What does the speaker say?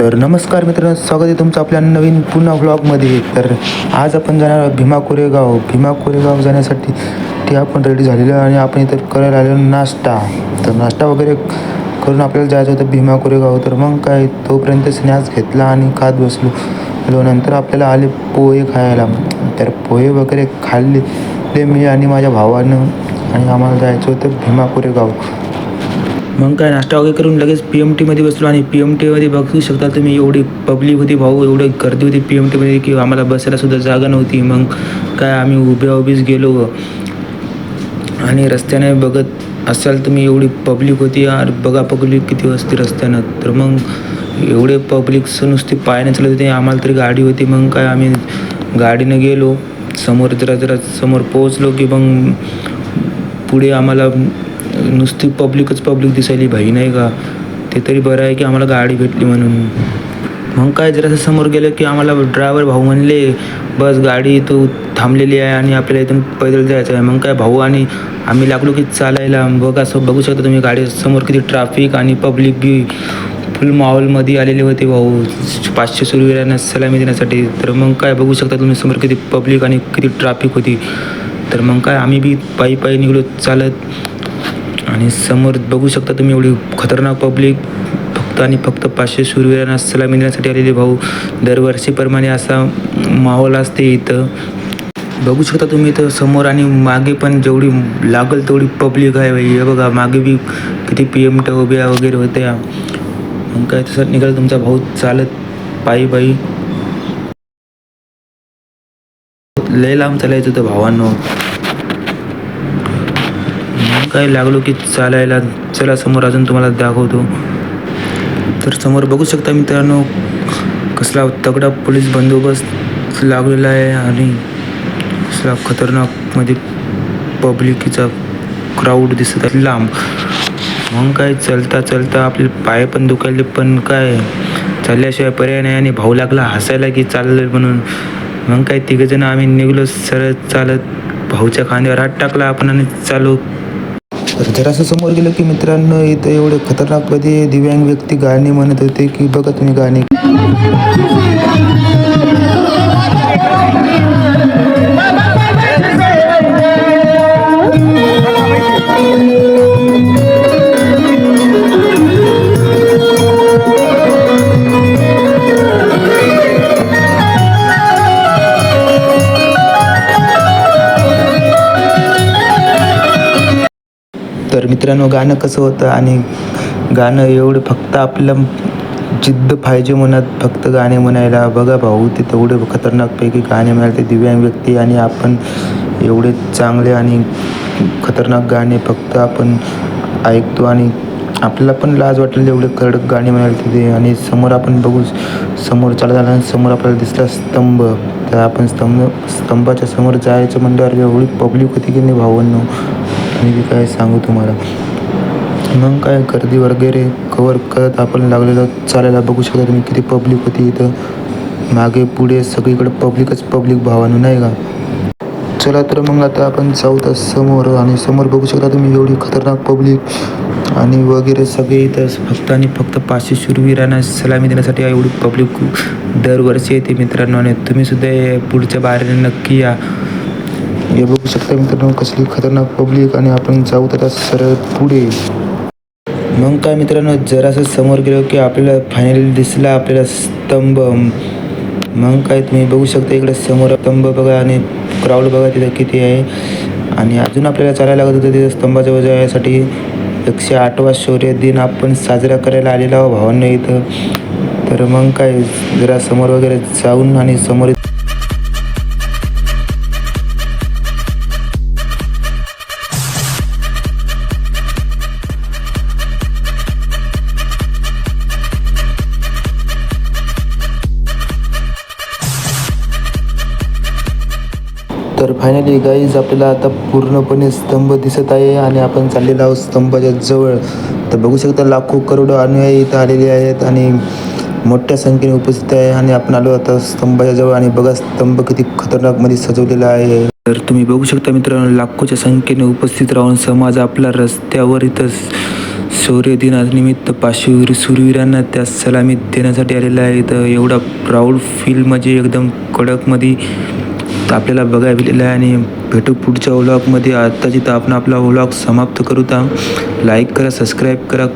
तर नमस्कार मित्रांनो, स्वागत आहे तुमचं आपल्या नवीन पुन्हा व्लॉगमध्ये. तर आज आपण जाणार भीमा कोरेगाव जाण्यासाठी ते आपण रेडी झालेलो आणि आपण इथं करायला आलेलो नाश्ता. तर नाश्ता वगैरे करून आपल्याला जायचं होतं भीमा कोरेगाव. तर मग काय तोपर्यंत स्नॅक्स घेतला आणि खात बसलो. नंतर आपल्याला आले पोहे खायला. तर पोहे वगैरे खाल्ले मी आणि माझ्या भावानं आणि आम्हाला जायचं होतं भीमा कोरेगाव. मग काय नाश्ता वगैरे करून लगेच PMTमध्ये बसलो आणि PMTमध्ये बघू शकता तुम्ही एवढी पब्लिक होती भाऊ, एवढी गर्दी होती PMTमध्ये की आम्हाला बसायलासुद्धा जागा नव्हती. मग काय आम्ही उभीच गेलो आणि रस्त्याने बघत असाल तुम्ही एवढी पब्लिक होती यार. बघा पब्लिक किती असते रस्त्यानं. तर मग एवढे पब्लिकचं नुसती पायाने चालत होते. आम्हाला तरी गाडी होती. मग काय आम्ही गाडीनं गेलो. जरा समोर पोहोचलो की मग पुढे आम्हाला नुसती पब्लिक दिसायली भाई, नाही का. ते तरी बरं आहे की आम्हाला गाडी भेटली म्हणून. मग काय जरासं समोर गेलं की आम्हाला ड्रायव्हर भाऊ म्हणले बस गाडी तू थांबलेली आहे आणि आपल्याला इथून पैदल जायचं आहे. मग काय भाऊ आणि आम्ही लागलो की चालायला. बघू शकता तुम्ही गाडी समोर किती ट्रॅफिक आणि पब्लिक बी फुल माहोलमध्ये आलेले होते भाऊ 500 शूरवीरांना सलामी देण्यासाठी. तर मग काय बघू शकता तुम्ही समोर किती पब्लिक आणि किती ट्रॅफिक होती. तर मग काय आम्ही बी पायी निघलो चालत आणि समोर बघू शकता तुम्ही एवढी खतरनाक पब्लिक फक्त 500 शूरवीरांना सलामी देण्यासाठी आलेले भाऊ. दरवर्षीप्रमाणे असा माहोल असते इथं. बघू शकता तुम्ही इथं समोर आणि मागे पण जेवढी लागल तेवढी पब्लिक आहे भाई. हे बघा मागे बी किती PMT उभ्या वगैरे होत्या. मग काय तसं निघालं तुमचा भाऊ चालत पायी. लय लांब चालायचं होतं भावांनो. काय लागलो की चालायला. चला समोर अजून तुम्हाला दाखवतो. तर समोर बघू शकता मित्रांनो कसला तगडा पोलीस बंदोबस्त लागलेला आहे आणि कसला खतरनाक मध्ये पब्लिकीचा क्राऊड दिसत आहे लांब. मग काय चलता आपले पाय पण दुखायले, पण काय चालल्याशिवाय पर्याय नाही. आणि भाऊ लागला हसायला की चाललं म्हणून. मग काय तिघंजण आम्ही निघलो सरळ चालत. भाऊच्या खांद्यावर हात टाकला आपण आणि चालू. तर जरासं समोर गेलं की मित्रांनो इथं एवढे खतरनाकमध्ये दिव्यांग व्यक्ती गाणे म्हणत होते की बघा तुम्ही गाणे. तर मित्रांनो गाणं कसं होतं आणि गाणं एवढं फक्त आपलं जिद्द पाहिजे म्हणत फक्त गाणे म्हणायला. बघा भाऊ ते तेवढे खतरनाकपैकी गाणे म्हणाले ते दिव्यांग व्यक्ती आणि आपण एवढे चांगले आणि खतरनाक गाणे फक्त आपण ऐकतो आणि आपल्याला पण लाज वाटेल एवढे कडक गाणे म्हणाले ते. आणि समोर आपण बघू समोर चालत आला आणि समोर आपल्याला दिसला स्तंभ. तर आपण स्तंभाच्या समोर जायचं म्हणल्यावर एवढी पब्लिक होती की नाही भावांनो मी काय सांगू तुम्हाला. मग काय गर्दी वगैरे कवर करत आपण लागलेलं चालायला. बघू शकता तुम्ही किती पब्लिक होती इथं. मागे पुढे सगळीकडे पब्लिक भावानं, नाही का. चला तर मग आता आपण जाऊ तर समोर आणि समोर बघू शकता तुम्ही एवढी खतरनाक पब्लिक आणि वगैरे सगळे इथं फक्त 500 शूरवीरांना सलामी देण्यासाठी एवढी पब्लिक दरवर्षी येते मित्रांनो. आणि तुम्हीसुद्धा पुढच्या बाहेर नक्की या. हे बघू शकता मित्रांनो कसली खतरनाक पब्लिक. आणि आपण जाऊ तर सरळ पुढे. मग काय मित्रांनो जरासं समोर गेलो की आपल्याला फायनली दिसला आपल्याला स्तंभ. मग काय तुम्ही बघू शकता इकडे समोर स्तंभ बघा आणि क्राऊड बघा तिथं किती आहे. आणि अजून आपल्याला चालायला लागत होतं तिथं स्तंभाच्या जाण्यासाठी. 108वा शौर्य दिन आपण साजरा करायला आलेला आहो भावांना इथं. तर मग काय जरा समोर वगैरे जाऊन आणि समोर तर फायनली गाईज आपल्याला आता पूर्णपणे स्तंभ दिसत आहे आणि आपण चाललेलो आहोत स्तंभाच्या जवळ. तर बघू शकता लाखो करोडो अनुयायी इथं आलेले आहेत आणि मोठ्या संख्येने उपस्थित आहे. आणि आपण आलो आता स्तंभाच्या जवळ आणि बघा स्तंभ किती खतरनाकमध्ये सजवलेला आहे. तर तुम्ही बघू शकता मित्रांनो लाखोच्या संख्येने उपस्थित राहून समाज आपला रस्त्यावर इथं शौर्य दिनानिमित्त 500 शूरवीरांना त्या सलामी देण्यासाठी आलेला आहे. तर एवढा प्राऊड फील म्हणजे एकदम कडकमध्ये आपल्याला बघायला भेटलेलं आहे. आणि भेटू पुढच्या व्लॉगमध्ये. आत्ताची तर आपण आपला व्लॉग समाप्त करू. तर लाईक करा, सबस्क्राईब करा,